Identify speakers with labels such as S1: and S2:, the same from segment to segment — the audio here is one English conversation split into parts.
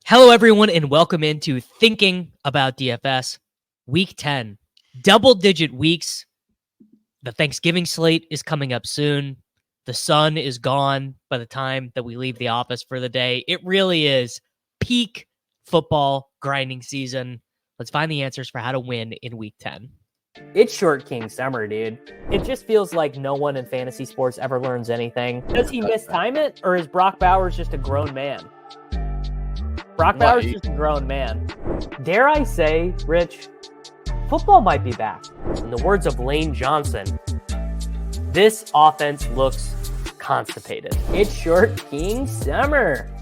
S1: Hello, everyone, and welcome into Thinking About DFS, Week 10. Double-digit weeks. The Thanksgiving slate is coming up soon. The sun is gone by the time that we leave the office for the day. It really is peak football grinding season. Let's find the answers for how to win in Week 10.
S2: It's Short King summer, dude. It just feels like no one in fantasy sports ever learns anything. Does he mistime it, or is Brock Bowers just a grown man? Brock Bowers is just a grown man. Dare I say, Rich, football might be back. In the words of Lane Johnson, this offense looks constipated. It's Short King summer.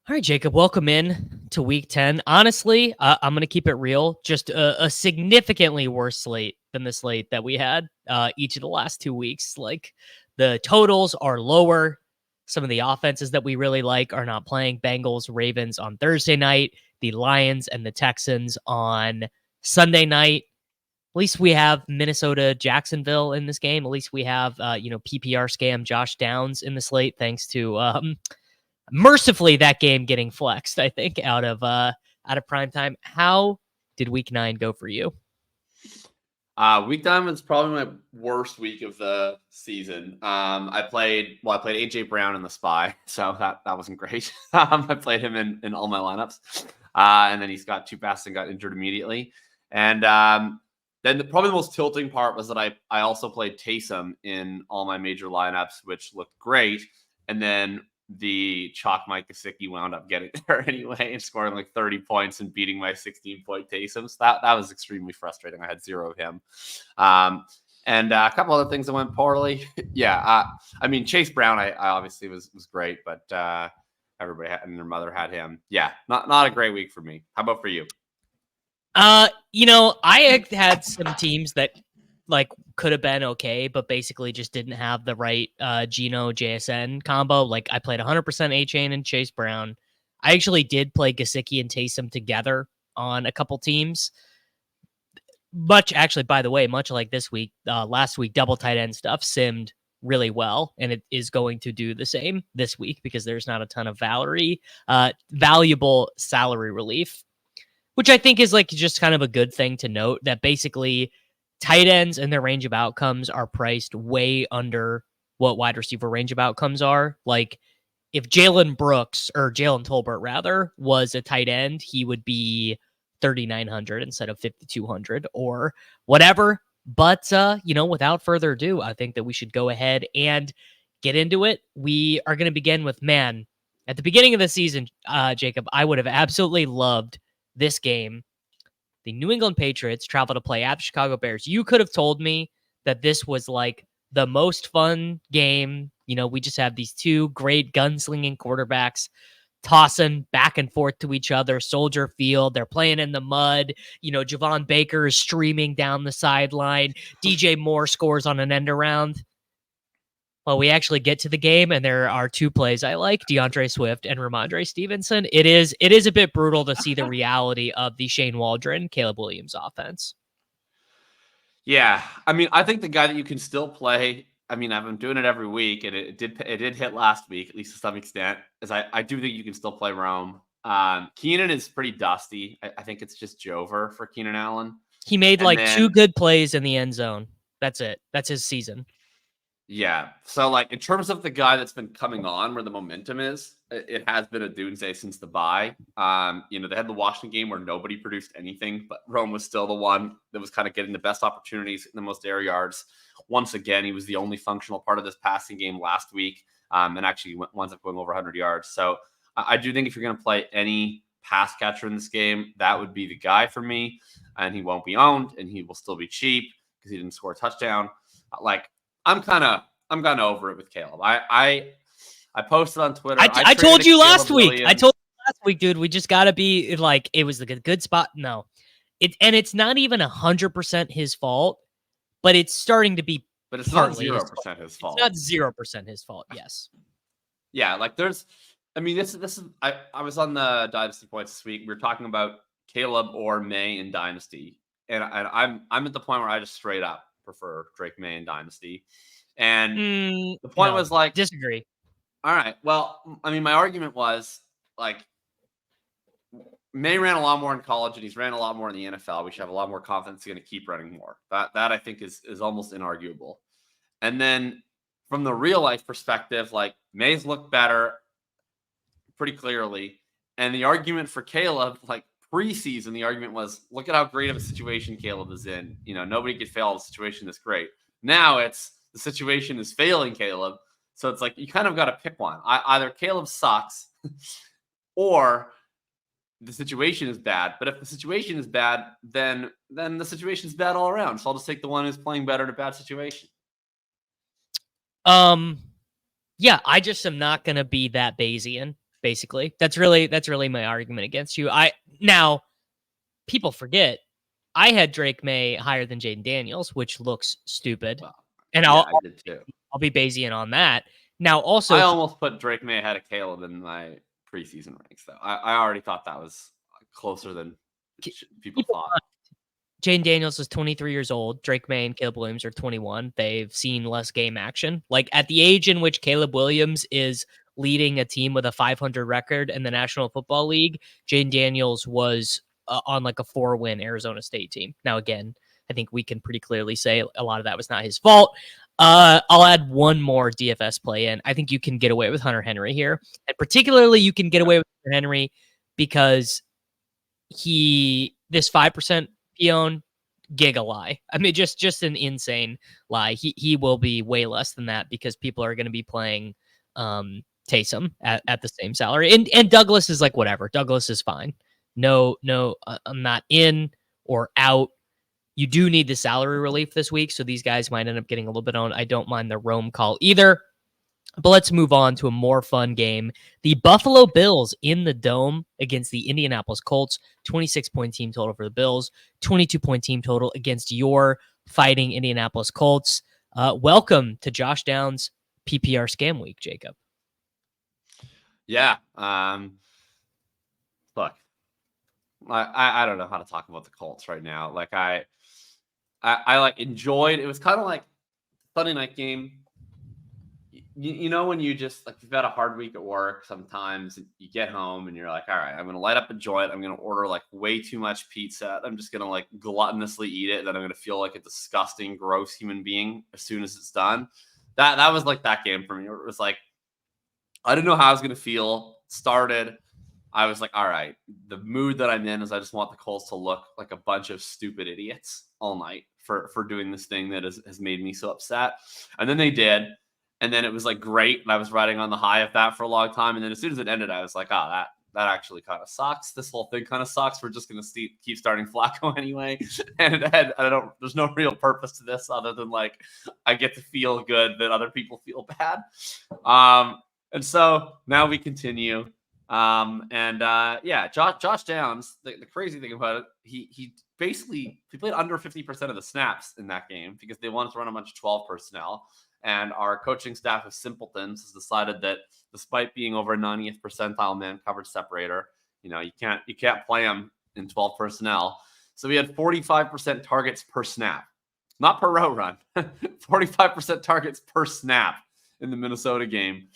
S1: All right, Jacob, welcome in to Week 10. Honestly, I'm going to keep it real. Just a significantly worse slate than the slate that we had each of the last 2 weeks. Like, the totals are lower. Some of the offenses that we really like are not playing. Bengals, Ravens on Thursday night, the Lions and the Texans on Sunday night. At least we have Minnesota, Jacksonville in this game. At least we have, PPR scam Josh Downs in the slate, thanks to mercifully that game getting flexed, I think, out of prime time. How did Week 9 go for you?
S3: Week 9 was probably my worst week of the season. I played AJ Brown in the spy, so that wasn't great. I played him in all my lineups, and then he's got 2 passes and got injured immediately. And then probably the most tilting part was that I also played Taysom in all my major lineups, which looked great. And then the chalk Mike Gesicki wound up getting there anyway and scoring like 30 points and beating my 16-point Taysom. So that was extremely frustrating. I had 0 of him. And a couple other things that went poorly. Chase Brown, I obviously was great, but everybody and their mother had him. Yeah, not a great week for me. How about for you?
S1: I had some teams that could have been okay, but basically just didn't have the right Geno JSN combo. Like, I played 100% A-Chain and Chase Brown. I actually did play Gesicki and Taysom together on a couple teams. Much like this week, last week, double tight end stuff simmed really well, and it is going to do the same this week because there's not a ton of valuable salary relief, which I think is just kind of a good thing to note, that basically tight ends and their range of outcomes are priced way under what wide receiver range of outcomes are. Like, if Jalen Tolbert rather was a tight end, he would be 3,900 instead of 5,200 or whatever. But, without further ado, I think that we should go ahead and get into it. We are going to begin with, at the beginning of the season, Jacob, I would have absolutely loved this game. The New England Patriots travel to play at the Chicago Bears. You could have told me that this was like the most fun game. We just have these 2 great gunslinging quarterbacks tossing back and forth to each other. Soldier Field, they're playing in the mud. Javon Baker is streaming down the sideline. DJ Moore scores on an end around. Well, we actually get to the game, and there are 2 plays I like: DeAndre Swift and Ramondre Stevenson. It is a bit brutal to see the reality of the Shane Waldron, Caleb Williams offense.
S3: Yeah, I think the guy that you can still play, I've been doing it every week, and it did hit last week, at least to some extent, is I do think you can still play Rome. Keenan is pretty dusty. I think it's just Jover for Keenan Allen.
S1: He made 2 good plays in the end zone. That's it. That's his season.
S3: Yeah. So, in terms of the guy that's been coming on where the momentum is, it has been a doomsday since the bye. They had the Washington game where nobody produced anything, but Rome was still the one that was kind of getting the best opportunities and the most air yards. Once again, he was the only functional part of this passing game last week, and actually winds up going over 100 yards. So I do think if you're going to play any pass catcher in this game, that would be the guy for me. And he won't be owned, and he will still be cheap because he didn't score a touchdown. I'm kind of over it with Caleb. I posted on Twitter.
S1: I told you last week. I told you last week, dude. We just got to be it was a good spot. No, it's not even 100% his fault, but it's starting to be.
S3: But it's not 0% his fault.
S1: It's not 0% his fault. Yes.
S3: Yeah, this is. I was on the Dynasty Points this week. We were talking about Caleb or Maye in Dynasty, and I'm at the point where I just straight up prefer Drake Maye in Dynasty. And the point was
S1: disagree.
S3: All right. Well, I mean, my argument was like Maye ran a lot more in college, and he's ran a lot more in the NFL. We should have a lot more confidence he's going to keep running more. That I think is almost inarguable. And then from the real life perspective, like Maye's looked better pretty clearly. And the argument for Caleb, like preseason, the argument was, look at how great of a situation Caleb is in. You know, nobody could fail a situation this great. Now it's the situation is failing Caleb. So it's like you kind of got to pick one. Either Caleb sucks or the situation is bad. But if the situation is bad, then the situation is bad all around. So I'll just take the one who's playing better in a bad situation.
S1: Yeah, I just am not going to be that Bayesian. Basically, that's really my argument against you. Now, people forget I had Drake Maye higher than Jaden Daniels, which looks stupid,
S3: Well,
S1: and
S3: I did too.
S1: I'll be Bayesian on that. Now, also,
S3: I almost put Drake Maye ahead of Caleb in my preseason ranks, though. I already thought that was closer than people thought.
S1: Jaden Daniels is 23 years old. Drake Maye and Caleb Williams are 21. They've seen less game action. Like at the age in which Caleb Williams is leading a team with a 500 record in the National Football League, Jaden Daniels was on like a 4-win Arizona State team. Now, again, I think we can pretty clearly say a lot of that was not his fault. I'll add one more DFS play in. I think you can get away with Hunter Henry here. And particularly you can get away with Hunter Henry because this 5% own giga lie. I mean, just an insane lie. He will be way less than that because people are going to be playing Taysom at the same salary. And Douglas is like, whatever. Douglas is fine. No, I'm not in or out. You do need the salary relief this week, so these guys might end up getting a little bit on. I don't mind the Rome call either. But let's move on to a more fun game. The Buffalo Bills in the Dome against the Indianapolis Colts. 26-point team total for the Bills. 22-point team total against your fighting Indianapolis Colts. Welcome to Josh Downs' PPR Scam Week, Jacob.
S3: Yeah. Look, I don't know how to talk about the Colts right now. Like I like enjoyed. It was kind of like Sunday night game. You know, when you just like you've had a hard week at work, sometimes you get home and you're like, all right, I'm going to light up a joint. I'm going to order like way too much pizza. I'm just going to like gluttonously eat it. Then I'm going to feel like a disgusting, gross human being as soon as it's done. That was like that game for me. It was like, I didn't know how I was going to feel. Started. I was like, all right, the mood that I'm in is I just want the Colts to look like a bunch of stupid idiots all night for doing this thing that has made me so upset. And then they did. And then it was like great. And I was riding on the high of that for a long time. And then as soon as it ended, I was like, oh, that actually kind of sucks. This whole thing kind of sucks. We're just going to keep starting Flacco anyway. And there's no real purpose to this other than like, I get to feel good that other people feel bad. And so now we continue. Josh Downs, the crazy thing about it, he played under 50% of the snaps in that game because they wanted to run a bunch of 12 personnel. And our coaching staff of simpletons has decided that despite being over a 90th percentile man coverage separator, you know, you can't play him in 12 personnel. So we had 45% targets per snap, not per route run, 45% targets per snap in the Minnesota game,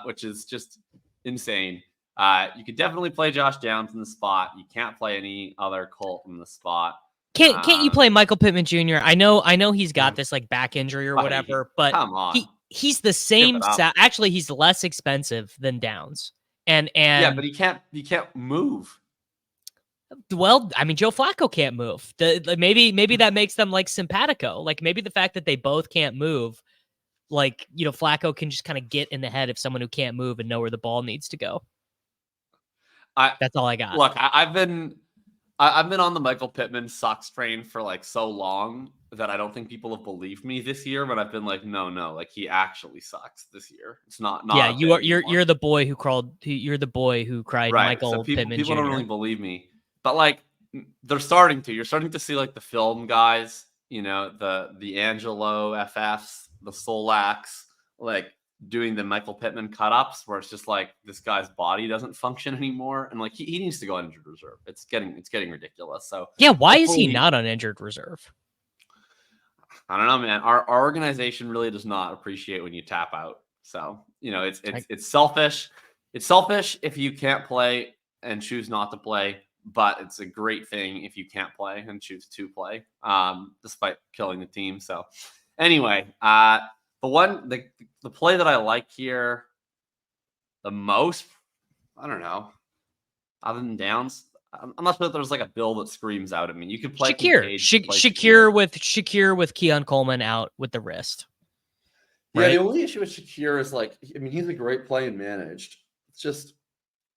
S3: which is just insane. You could definitely play Josh Downs in the spot. You can't play any other Colt in the spot.
S1: Can't you play Michael Pittman Jr.? I know he's got this like back injury or whatever, but
S3: come on.
S1: He's the same. Actually, he's less expensive than Downs. And
S3: yeah, but he can't move.
S1: Well, I mean, Joe Flacco can't move. Maybe that makes them like simpatico. Like maybe the fact that they both can't move, like, you know, Flacco can just kind of get in the head of someone who can't move and know where the ball needs to go. That's all I got.
S3: Look, I've been on the Michael Pittman sucks train for like so long that I don't think people have believed me this year. But I've been like, no, like he actually sucks this year. It's not.
S1: Yeah, you're the boy who crawled. You're the boy who cried. Right. Michael so Pittman
S3: people
S1: Jr.
S3: don't really believe me, but like they're starting to. You're starting to see like the film guys. You know, the Angelo FFs, the Solax, like doing the Michael Pittman cut-ups where it's just like this guy's body doesn't function anymore, and like he needs to go on injured reserve. It's getting ridiculous. So
S1: yeah, why is he not on injured reserve?
S3: I don't know, man. Our organization really does not appreciate when you tap out. So, it's selfish. It's selfish if you can't play and choose not to play, but it's a great thing if you can't play and choose to play, despite killing the team. So anyway, the play that I like here the most, I don't know, other than Downs, I'm not sure that there's like a bill that screams out at me. You could play
S1: Shakir with Keon Coleman out with the wrist.
S3: Right? Yeah, the only issue with Shakir is he's a great play and managed. It's just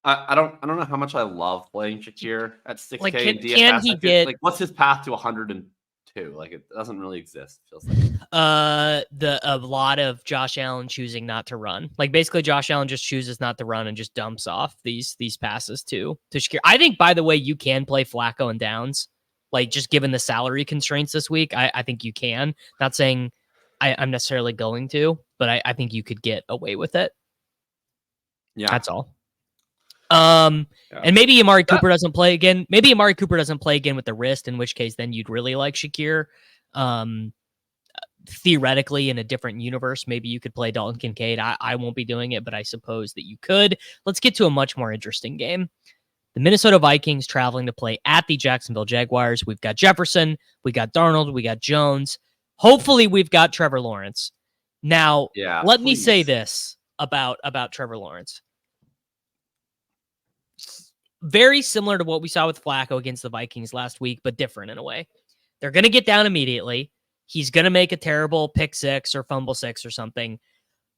S3: I don't know how much I love playing Shakir at 6K in DFS.
S1: Can he get
S3: what's his path to 102? It doesn't really exist. It feels like
S1: a lot of Josh Allen choosing not to run. Basically, Josh Allen just chooses not to run and just dumps off these passes to Shakir. I think, by the way, you can play Flacco and Downs. Just given the salary constraints this week, I think you can. Not saying I'm necessarily going to, but I think you could get away with it.
S3: Yeah,
S1: that's all. And maybe Amari Cooper doesn't play again. Maybe Amari Cooper doesn't play again with the wrist, in which case then you'd really like Shakir. Theoretically, in a different universe, maybe you could play Dalton Kincaid. I won't be doing it, but I suppose that you could. Let's get to a much more interesting game. The Minnesota Vikings traveling to play at the Jacksonville Jaguars. We've got Jefferson, we got Darnold, we got Jones. Hopefully we've got Trevor Lawrence. Now, let me say this about Trevor Lawrence. Very similar to what we saw with Flacco against the Vikings last week, but different in a way. They're going to get down immediately. He's going to make a terrible pick six or fumble six or something.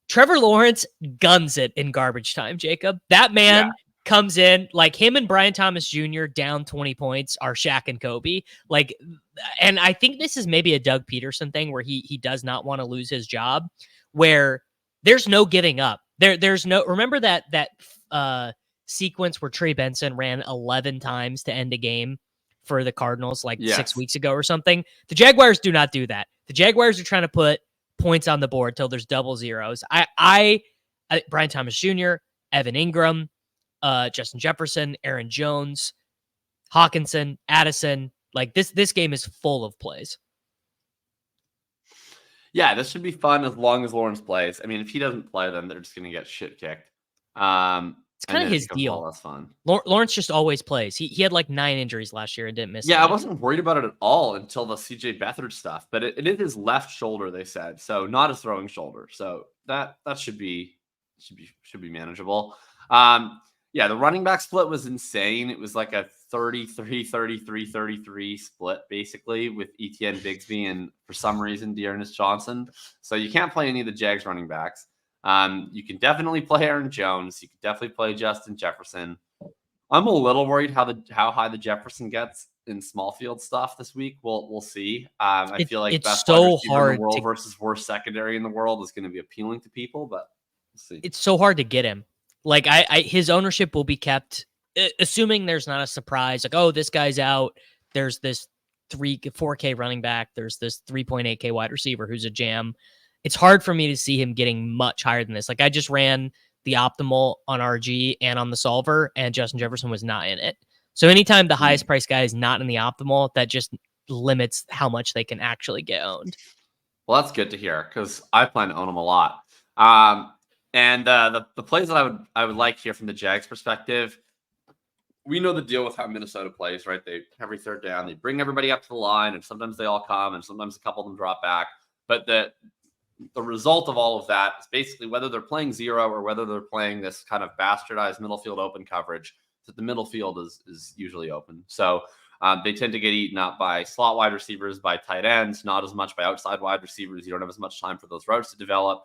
S1: Trevor Lawrence guns it in garbage time, Jacob. That man comes in him and Brian Thomas Jr. down 20 points are Shaq and Kobe. And I think this is maybe a Doug Peterson thing where he does not want to lose his job, where there's no giving up. There's no, remember that sequence where Trey Benson ran 11 times to end a game for the Cardinals 6 weeks ago or something? The Jaguars do not do that. The Jaguars are trying to put points on the board till there's double zeros. Brian Thomas Jr., Evan Ingram, Justin Jefferson, Aaron Jones, Hawkinson, Addison. This game is full of plays.
S3: Yeah, this should be fun as long as Lawrence plays. I mean, if he doesn't play, then they're just going to get shit kicked.
S1: It's kind of his deal.
S3: That's fun.
S1: Lawrence just always plays. He had 9 injuries last year and didn't miss.
S3: Yeah, I wasn't worried about it at all until the CJ Beathard stuff. But it is his left shoulder, they said, so not his throwing shoulder. So that should be manageable. Yeah, the running back split was insane. It was like a 33-33-33 split, basically, with Etienne Bigsby and, for some reason, Dearness Johnson. So you can't play any of the Jags running backs. You can definitely play Aaron Jones. You can definitely play Justin Jefferson. I'm a little worried how high the Jefferson gets in small field stuff this week. We'll see. I feel like
S1: best so hard
S3: in the world versus worst secondary in the world is going to be appealing to people, but we'll see.
S1: It's so hard to get him. His ownership will be kept, assuming there's not a surprise. This guy's out. There's this 4K running back. There's this 3.8K wide receiver who's a jam. It's hard for me to see him getting much higher than this. I just ran the optimal on RG and on the solver, and Justin Jefferson was not in it. So anytime the highest price guy is not in the optimal, that just limits how much they can actually get owned.
S3: Well, that's good to hear because I plan to own him a lot. And the plays that I would like here from the Jags perspective, we know the deal with how Minnesota plays, right? They every third down, they bring everybody up to the line, and sometimes they all come, and sometimes a couple of them drop back. But the result of all of that is basically whether they're playing zero or whether they're playing this kind of bastardized middle field open coverage, that the middle field is usually open. So they tend to get eaten up by slot wide receivers, by tight ends, not as much by outside wide receivers. You don't have as much time for those routes to develop.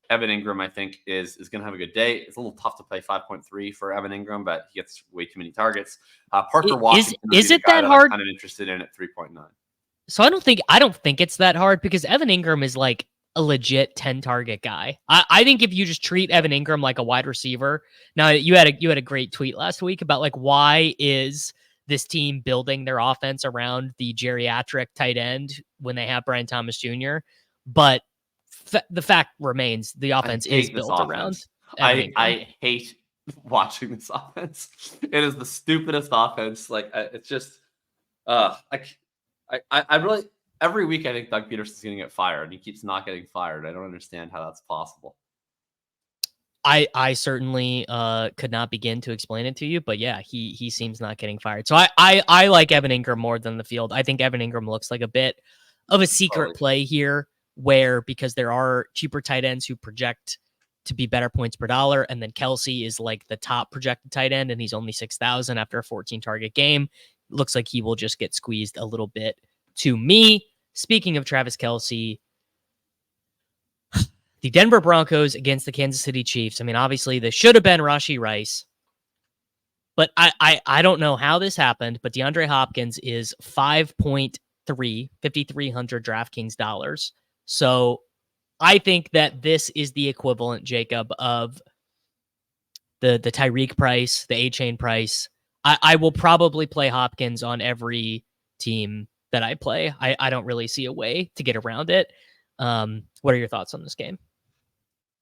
S3: Evan Ingram, I think, is going to have a good day. It's a little tough to play 5.3 for Evan Ingram, but he gets way too many targets. Parker Washington
S1: is it that hard?
S3: I'm kind of interested in at 3.9.
S1: So I don't think it's that hard because Evan Ingram is a legit 10 target guy. I think if you just treat Evan Ingram like a wide receiver. Now you had a great tweet last week about why is this team building their offense around the geriatric tight end when they have Brian Thomas Jr. But the fact remains the offense is built around.
S3: I hate watching this offense. It is the stupidest offense. It's just I really every week I think Doug Peterson's going to get fired. He keeps not getting fired. I don't understand how that's possible.
S1: I certainly could not begin to explain it to you, but yeah, he seems not getting fired. So I like Evan Ingram more than the field. I think Evan Ingram looks like a bit of a secret play here, where because there are cheaper tight ends who project to be better points per dollar, and then Kelce is like the top projected tight end, and he's only 6,000 after a 14 target game. Looks like he will just get squeezed a little bit to me. Speaking of Travis Kelce, the Denver Broncos against the Kansas City Chiefs. I mean, obviously, this should have been Rashee Rice, but I don't know how this happened, but DeAndre Hopkins is 5.3 DraftKings dollars. So I think that this is the equivalent, Jacob, of the Tyreek price, the A-Chain price. I will probably play Hopkins on every team that I play. I don't really see a way to get around it. What are your thoughts on this game?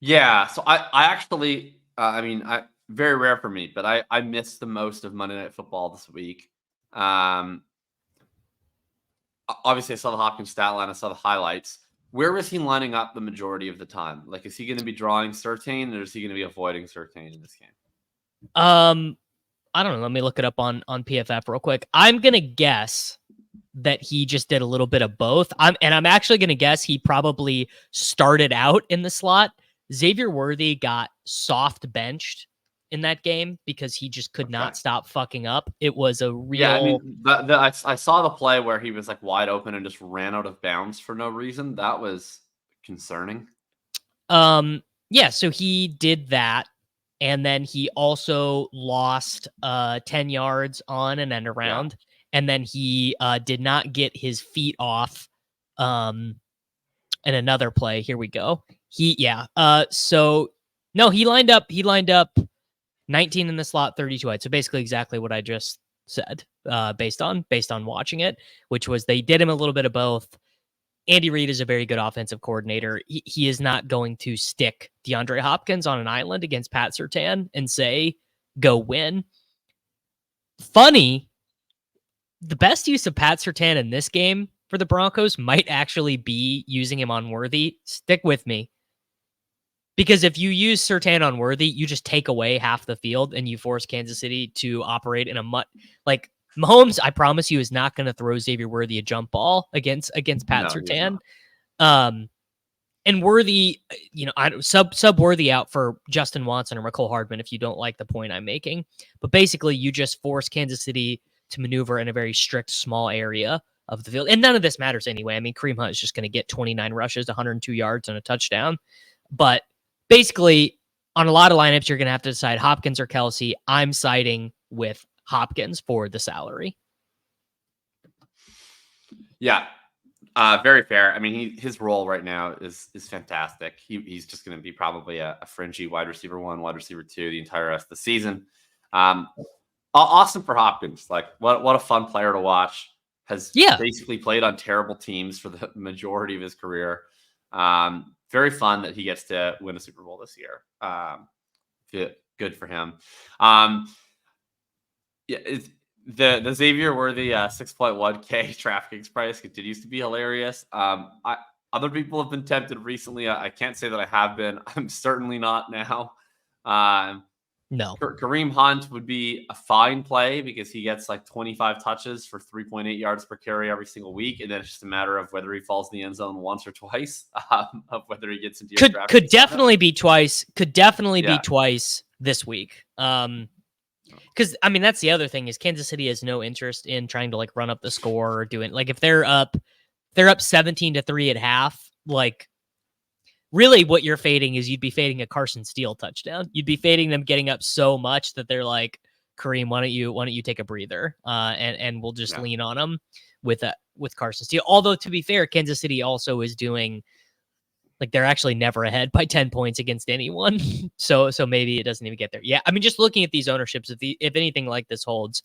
S3: Yeah, so I actually, very rare for me, but I missed the most of Monday Night Football this week. Obviously, I saw the Hopkins stat line, I saw the highlights. Where was he lining up the majority of the time? Like, is he going to be drawing Surtain, or is he going to be avoiding Surtain in this game?
S1: I don't know. Let me look it up on PFF real quick. I'm gonna guess that he just did a little bit of both. I'm actually gonna guess he probably started out in the slot. Xavier Worthy got soft benched in that game because he just could not stop fucking up. It was a real.
S3: Yeah, I mean, I saw the play where he was like wide open and just ran out of bounds for no reason. That was concerning.
S1: Yeah, so he did that, and then he also lost 10 yards on an end around, and then he did not get his feet off in another play. Here we go. So no, he lined up 19 in the slot, 32 wide. So basically exactly what I just said, based on watching it, which was they did him a little bit of both. Andy Reid is a very good offensive coordinator. He is not going to stick DeAndre Hopkins on an island against Pat Surtain and say, go win. Funny, the best use of Pat Surtain in this game for the Broncos might actually be using him on Worthy. Stick with me. Because if you use Surtain on Worthy, you just take away half the field and you force Kansas City to operate in a like Mahomes, I promise you, is not going to throw Xavier Worthy a jump ball against Pat Surtain. And Worthy, sub Worthy out for Justin Watson or McCole Hardman if you don't like the point I'm making. But basically, you just force Kansas City to maneuver in a very strict, small area of the field. And none of this matters anyway. I mean, Kareem Hunt is just going to get 29 rushes, 102 yards, and a touchdown. But basically, on a lot of lineups, you're going to have to decide Hopkins or Kelce. I'm siding with Hopkins for the salary.
S3: Yeah, very fair. I mean, his role right now is fantastic. He's just going to be probably a fringy wide receiver 1, wide receiver 2 the entire rest of the season. Awesome for Hopkins. Like, what a fun player to watch. Has basically played on terrible teams for the majority of his career. Very fun that he gets to win a Super Bowl this year. Good for him. The Xavier Worthy 6.1K DraftKings price continues to be hilarious. Other people have been tempted recently. I can't say that I have been. I'm certainly not now.
S1: No.
S3: Kareem Hunt would be a fine play because he gets like 25 touches for 3.8 yards per carry every single week. And then it's just a matter of whether he falls in the end zone once or twice, of whether he gets into your draft.
S1: Could definitely be twice. Could definitely be twice this week. Because I mean, that's the other thing is Kansas City has no interest in trying to like run up the score or doing like if they're up 17-3 at half, like really what you're fading is you'd be fading a Carson Steele touchdown. You'd be fading them getting up so much that they're like, Kareem, why don't you take a breather? And we'll just lean on them with Carson Steele. Although to be fair, Kansas City also is doing like they're actually never ahead by 10 points against anyone. So maybe it doesn't even get there. Yeah. I mean, just looking at these ownerships, if anything like this holds,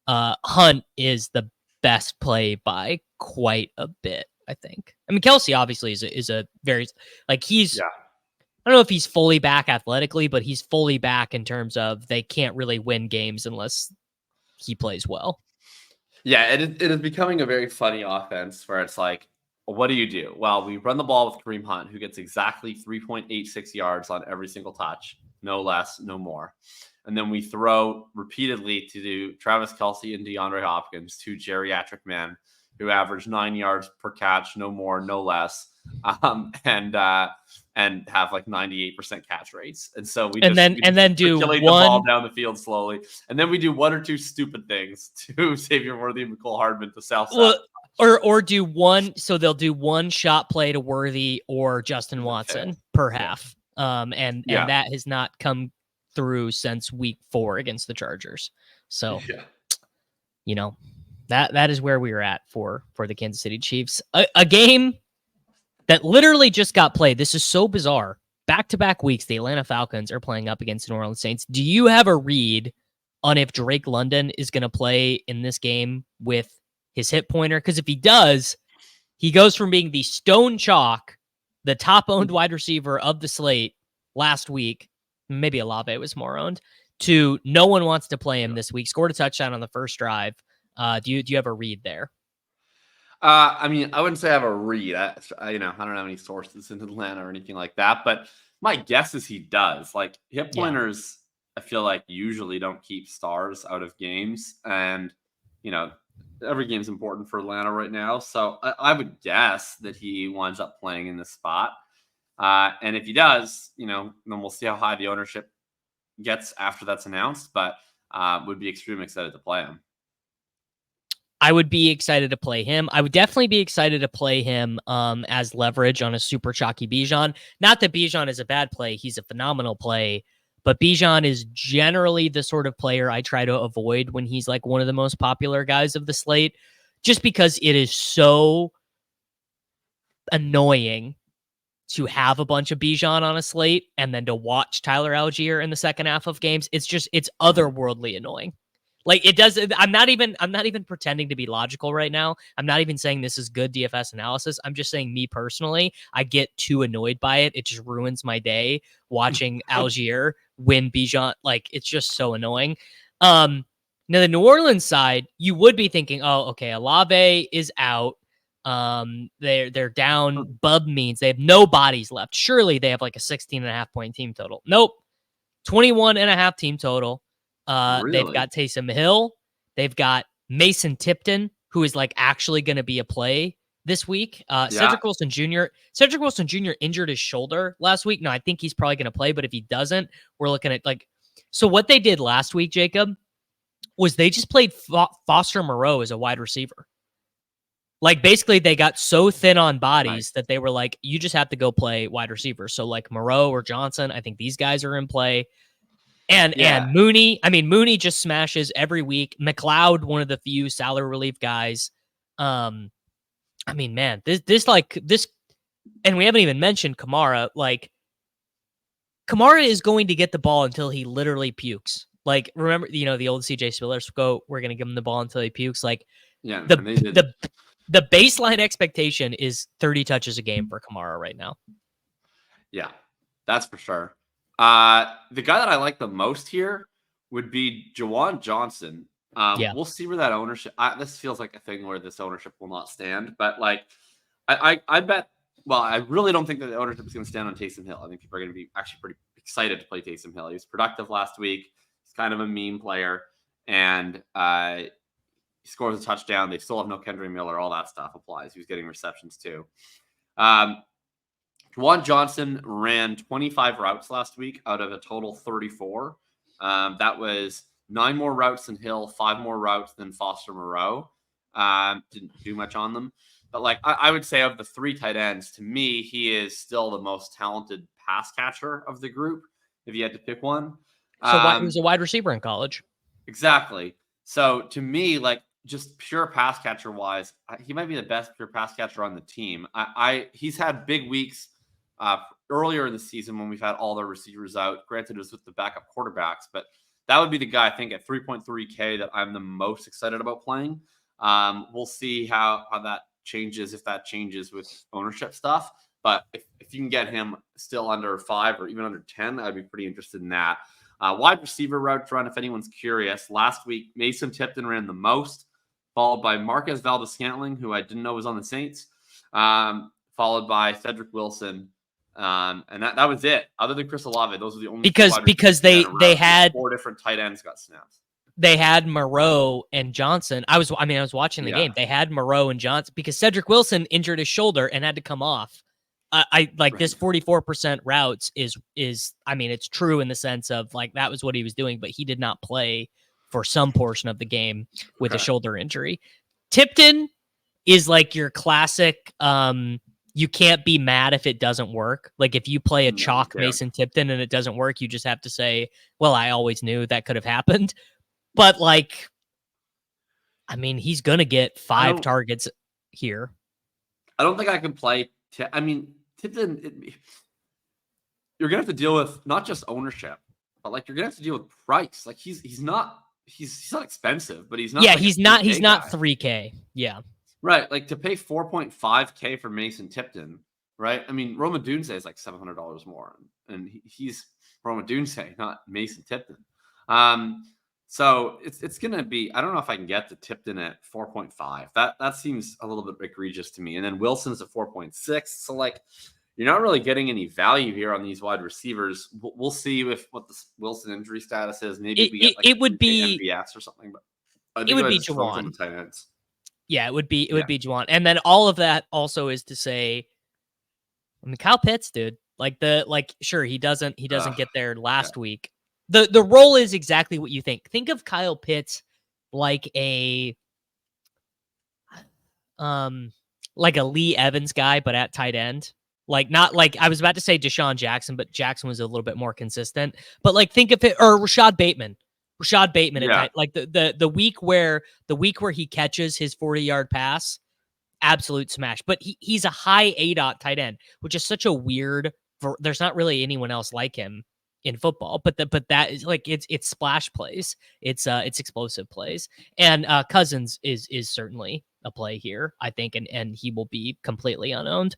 S1: Hunt is the best play by quite a bit, I think. I mean, Kelce obviously is a very, like he's, I don't know if he's fully back athletically, but he's fully back in terms of they can't really win games unless he plays well.
S3: Yeah. It is becoming a very funny offense where it's like, what do you do? Well, we run the ball with Kareem Hunt, who gets exactly 3.86 yards on every single touch. no less, no more. And then we throw repeatedly to Travis Kelce and DeAndre Hopkins, two geriatric men who average 9 yards per catch, no more, no less, and have like 98% catch rates. And so we
S1: then do
S3: circulate the ball down the field slowly, and then we do one or two stupid things to Xavier Worthy and Mecole Hardman to South.
S1: Or do one. So they'll do one shot play to Worthy or Justin Watson per half. And that has not come through since week 4 against the Chargers. So, that is where we are at for the Kansas City Chiefs. A game that literally just got played. This is so bizarre. Back-to-back weeks, the Atlanta Falcons are playing up against the New Orleans Saints. Do you have a read on if Drake London is going to play in this game with his hip pointer? Because if he does, he goes from being the stone chalk, the top-owned wide receiver of the slate last week, maybe Olave was more owned, to no one wants to play him this week. Scored a touchdown on the first drive. Do you have a read there?
S3: I mean, I wouldn't say I have a read. I don't have any sources in Atlanta or anything like that, but my guess is he does. Like, hip pointers, I feel like usually don't keep stars out of games, and every game's important for Atlanta right now. So I would guess that he winds up playing in this spot. And if he does, then we'll see how high the ownership gets after that's announced, but would be extremely excited to play him.
S1: I would be excited to play him. I would definitely be excited to play him as leverage on a super chalky Bijan. Not that Bijan is a bad play. He's a phenomenal play. But Bijan is generally the sort of player I try to avoid when he's like one of the most popular guys of the slate, just because it is so annoying to have a bunch of Bijan on a slate and then to watch Tyler Algier in the second half of games. It's otherworldly annoying. Like, it does. I'm not even pretending to be logical right now. I'm not even saying this is good DFS analysis. I'm just saying, me personally, I get too annoyed by it. It just ruins my day watching Algier win Bijan. Like, it's just so annoying. Now the New Orleans side, you would be thinking, oh, okay, Olave is out. They're down. Bub means they have no bodies left. Surely they have like a 16.5 point team total. Nope. 21.5 team total.
S3: Really?
S1: They've got Taysom Hill. They've got Mason Tipton, who is like actually going to be a play this week. Cedric Wilson Jr. Injured his shoulder last week. No, I think he's probably going to play, but if he doesn't, we're looking at so what they did last week, Jacob, was they just played Foster Moreau as a wide receiver. Like, basically they got so thin on bodies that they were like, you just have to go play wide receiver. So like Moreau or Johnson, I think these guys are in play. And Mooney, Mooney just smashes every week. McLeod, one of the few salary relief guys. Man, this, and we haven't even mentioned Kamara. Like, Kamara is going to get the ball until he literally pukes. Like, remember, the old CJ Spiller quote, we're going to give him the ball until he pukes. Like, the baseline expectation is 30 touches a game for Kamara right now.
S3: Yeah, that's for sure. The guy that I like the most here would be Juwan Johnson. We'll see where that ownership. This feels like a thing where this ownership will not stand, but like, I bet. Well, I really don't think that the ownership is going to stand on Taysom Hill. I think people are going to be actually pretty excited to play Taysom Hill. He was productive last week. He's kind of a meme player, and he scores a touchdown. They still have no Kendra Miller. All that stuff applies. He was getting receptions too. Juwan Johnson ran 25 routes last week out of a total 34. That was 9 more routes than Hill, 5 more routes than Foster Moreau. Didn't do much on them. But like, I would say of the 3 tight ends, to me, he is still the most talented pass catcher of the group, if you had to pick one.
S1: So he was a wide receiver in college.
S3: Exactly. So to me, like, just pure pass catcher wise, he might be the best pure pass catcher on the team. He's had big weeks earlier in the season when we've had all the receivers out. Granted, it was with the backup quarterbacks, but that would be the guy, I think, at 3.3K that I'm the most excited about playing. We'll see how that changes, if that changes with ownership stuff. But if you can get him still under 5 or even under 10, I'd be pretty interested in that. Wide receiver route run, if anyone's curious. Last week, Mason Tipton ran the most, followed by Marquez Valdes-Scantling, who I didn't know was on the Saints, followed by Cedric Wilson, And that was it. Other than Chris Olave, those were the only
S1: because they had
S3: 4 different tight ends got snaps.
S1: They had Moreau and Johnson. I was watching the game. They had Moreau and Johnson because Cedric Wilson injured his shoulder and had to come off. This 44% routes is I mean, it's true in the sense of like that was what he was doing, but he did not play for some portion of the game with a shoulder injury. Tipton is like your classic. You can't be mad if it doesn't work. Like if you play a chalk Mason Tipton and it doesn't work, you just have to say, well, I always knew that could have happened. But like, I mean, he's going to get 5 targets here.
S3: I don't think I can play. Tipton, you're going to have to deal with not just ownership, but like you're going to have to deal with price. Like he's not expensive, but he's not.
S1: Yeah,
S3: like
S1: he's not 3K. Yeah.
S3: Right. Like to pay 4.5K for Mason Tipton, right? I mean, Roma Dunze is like $700 more, and he's Roma Dunze, not Mason Tipton. So it's going to be, I don't know if I can get to Tipton at 4.5. That seems a little bit egregious to me. And then Wilson's at 4.6. So like, you're not really getting any value here on these wide receivers. We'll see what the Wilson injury status is. Maybe we get like
S1: it would be
S3: MVS or something, but I think
S1: it would be Juwan.
S3: Tight ends.
S1: Yeah, it would be Juwan. And then all of that also is to say, I mean, Kyle Pitts, dude, sure, he doesn't get there last week. The role is exactly what you think. Think of Kyle Pitts like a Lee Evans guy, but at tight end. Like not like I was about to say Deshaun Jackson, but Jackson was a little bit more consistent. But like think of it or Rashad Bateman. At tight, like the week where he catches his 40-yard pass, absolute smash. But he's a high ADOT tight end, which is such a weird. There's not really anyone else like him in football, but that is like it's splash plays, it's explosive plays, and Cousins is certainly a play here, I think, and he will be completely unowned.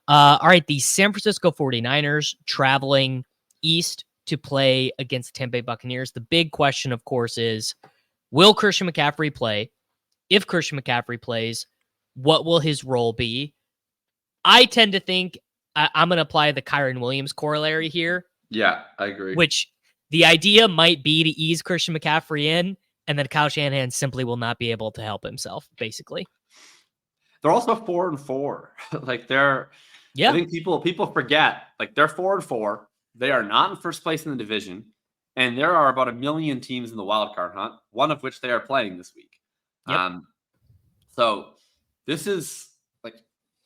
S1: All right, the San Francisco 49ers traveling east to play against the Tampa Bay Buccaneers. The big question, of course, is will Christian McCaffrey play? If Christian McCaffrey plays, what will his role be? I tend to think I'm going to apply the Kyren Williams corollary here.
S3: Yeah, I agree.
S1: Which the idea might be to ease Christian McCaffrey in, and then Kyle Shanahan simply will not be able to help himself, basically.
S3: They're also 4-4. Like I think people forget, like they're 4-4. They are not in first place in the division, and there are about 1 million teams in the wild card hunt, one of which they are playing this week.
S1: Yep.
S3: So this is like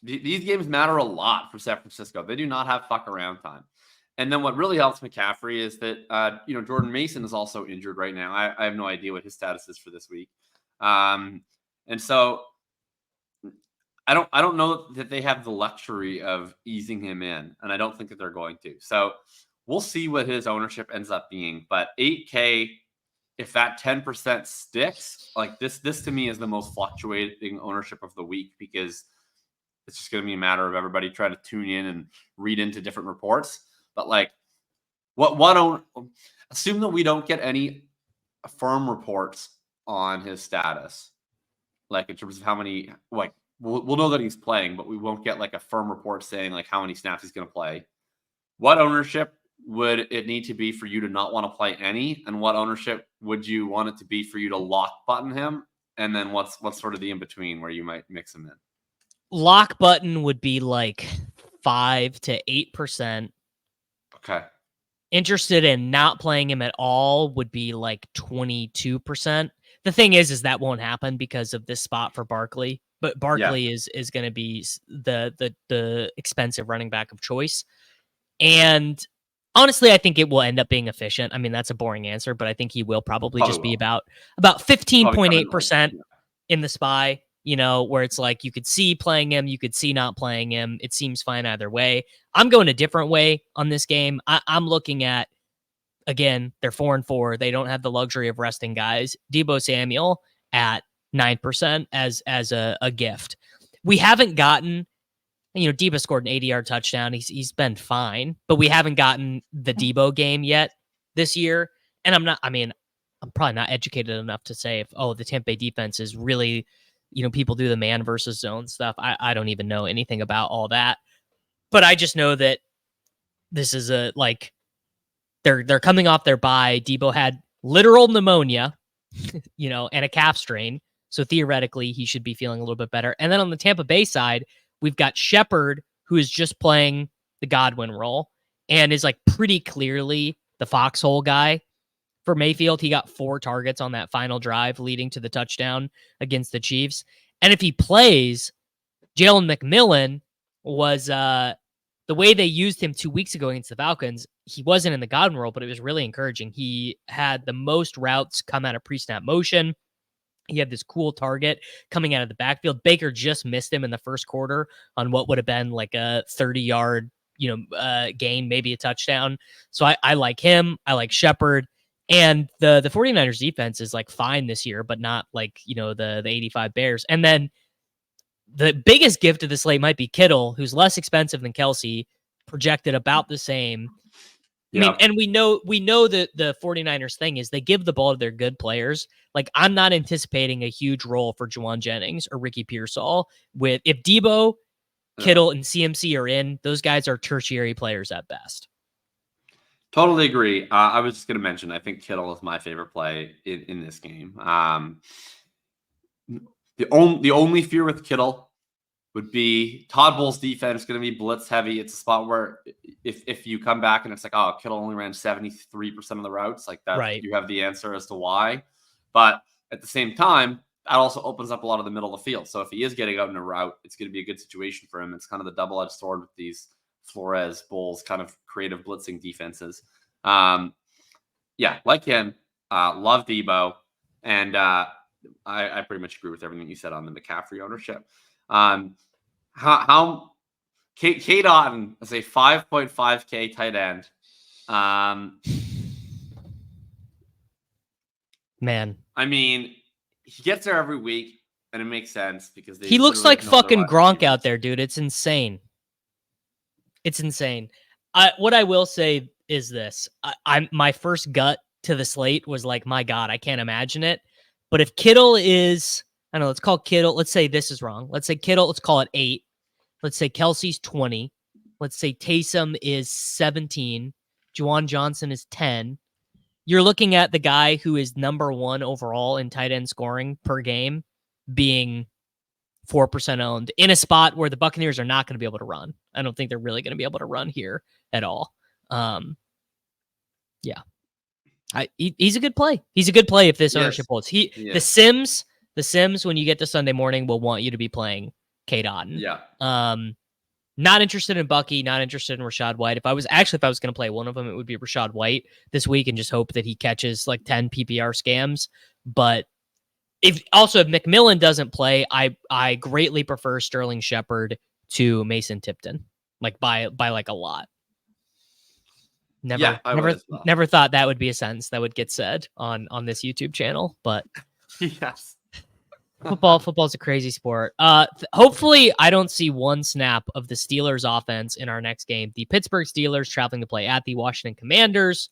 S3: these games matter a lot for San Francisco. They do not have fuck around time. And then what really helps McCaffrey is that, Jordan Mason is also injured right now. I have no idea what his status is for this week. And so I don't know that they have the luxury of easing him in, and I don't think that they're going to. So we'll see what his ownership ends up being. But 8K, if that 10% sticks, like this to me is the most fluctuating ownership of the week, because it's just going to be a matter of everybody trying to tune in and read into different reports. But like, assume that we don't get any firm reports on his status, like in terms of how many, like we'll know that he's playing, but we won't get like a firm report saying like how many snaps he's going to play. What ownership would it need to be for you to not want to play any? And what ownership would you want it to be for you to lock button him? And then what's sort of the in between where you might mix him in?
S1: Lock button would be like 5 to 8%.
S3: Okay.
S1: Interested in not playing him at all would be like 22%. The thing is that won't happen because of this spot for Barkley. But Barkley is going to be the expensive running back of choice. And honestly, I think it will end up being efficient. I mean, that's a boring answer, but I think he will probably just be about 15.8% in the SPY, where it's like you could see playing him, you could see not playing him. It seems fine either way. I'm going a different way on this game. I'm looking at, again, they're 4-4. They don't have the luxury of resting guys. Deebo Samuel at 9% as a gift. We haven't gotten, Deebo scored an 80-yard touchdown. He's been fine, but we haven't gotten the Deebo game yet this year. And I'm probably not educated enough to say if, the Tampa Bay defense is really, people do the man versus zone stuff. I don't even know anything about all that, but I just know that this is a like they're coming off their bye. Deebo had literal pneumonia, and a calf strain. So theoretically, he should be feeling a little bit better. And then on the Tampa Bay side, we've got Shepard, who is just playing the Godwin role and is like pretty clearly the foxhole guy for Mayfield. He got 4 targets on that final drive leading to the touchdown against the Chiefs. And if he plays, Jalen McMillan was the way they used him 2 weeks ago against the Falcons. He wasn't in the Godwin role, but it was really encouraging. He had the most routes come out of pre-snap motion. He had this cool target coming out of the backfield. Baker just missed him in the first quarter on what would have been like a 30-yard, gain, maybe a touchdown. So I like him. I like Shepard. And the 49ers defense is like fine this year, but not like, the 85 Bears. And then the biggest gift of the slate might be Kittle, who's less expensive than Kelce, projected about the same.
S3: Yeah.
S1: I mean, and we know that the 49ers thing is they give the ball to their good players. Like, I'm not anticipating a huge role for Juwan Jennings or Ricky Pearsall. If Deebo, Kittle, and CMC are in, those guys are tertiary players at best.
S3: Totally agree. I was just going to mention, I think Kittle is my favorite play in this game. The only fear with Kittle would be Todd Bowles' defense going to be blitz heavy. It's a spot where if you come back and it's like, oh, Kittle only ran 73% of the routes, like that,
S1: right,
S3: you have the answer as to why. But at the same time, that also opens up a lot of the middle of the field. So if he is getting out in a route, it's going to be a good situation for him. It's kind of the double-edged sword with these Flores, Bowles kind of creative blitzing defenses. Like him, love Deebo, and I pretty much agree with everything you said on the McCaffrey ownership. How Kate Otten is a 5.5K tight end.
S1: Man,
S3: I mean, he gets there every week, and it makes sense because
S1: he looks like fucking Gronk out there, dude. It's insane. It's insane. What I will say is this: my first gut to the slate was like, my God, I can't imagine it. But if Kittle is, I don't know, let's call Kittle. Let's say this is wrong. Let's say Kittle. Let's call it 8. Let's say Kelce's 20. Let's say Taysom is 17. Juwan Johnson is 10. You're looking at the guy who is number 1 overall in tight end scoring per game being 4% owned in a spot where the Buccaneers are not going to be able to run. I don't think they're really going to be able to run here at all. He's a good play. He's a good play if this ownership holds. The Sims, when you get to Sunday morning, will want you to be playing Kate Otten.
S3: Yeah.
S1: Not interested in Bucky, not interested in Rachaad White. If I was going to play one of them, it would be Rachaad White this week and just hope that he catches like 10 PPR scams. But if McMillan doesn't play, I greatly prefer Sterling Shepard to Mason Tipton, like by like a lot. Never thought that would be a sentence that would get said on this YouTube channel, but
S3: yes.
S1: Football's a crazy sport. Hopefully I don't see one snap of the Steelers offense in our next game. The Pittsburgh Steelers traveling to play at the Washington Commanders.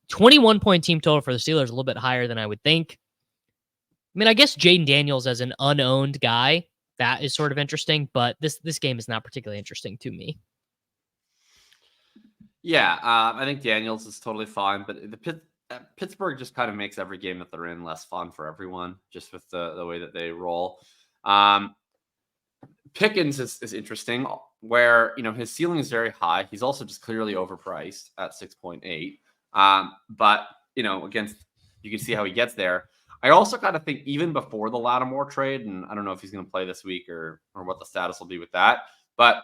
S1: 21-point team total for the Steelers, a little bit higher than I would think. I mean, I guess Jaden Daniels as an unowned guy, that is sort of interesting, but this game is not particularly interesting to me.
S3: Yeah, I think Daniels is totally fine, but Pittsburgh just kind of makes every game that they're in less fun for everyone, just with the way that they roll. Pickens is interesting, where his ceiling is very high. He's also just clearly overpriced at 6.8. But against, you can see how he gets there. I also kind of think even before the Lattimore trade, and I don't know if he's going to play this week or what the status will be with that, but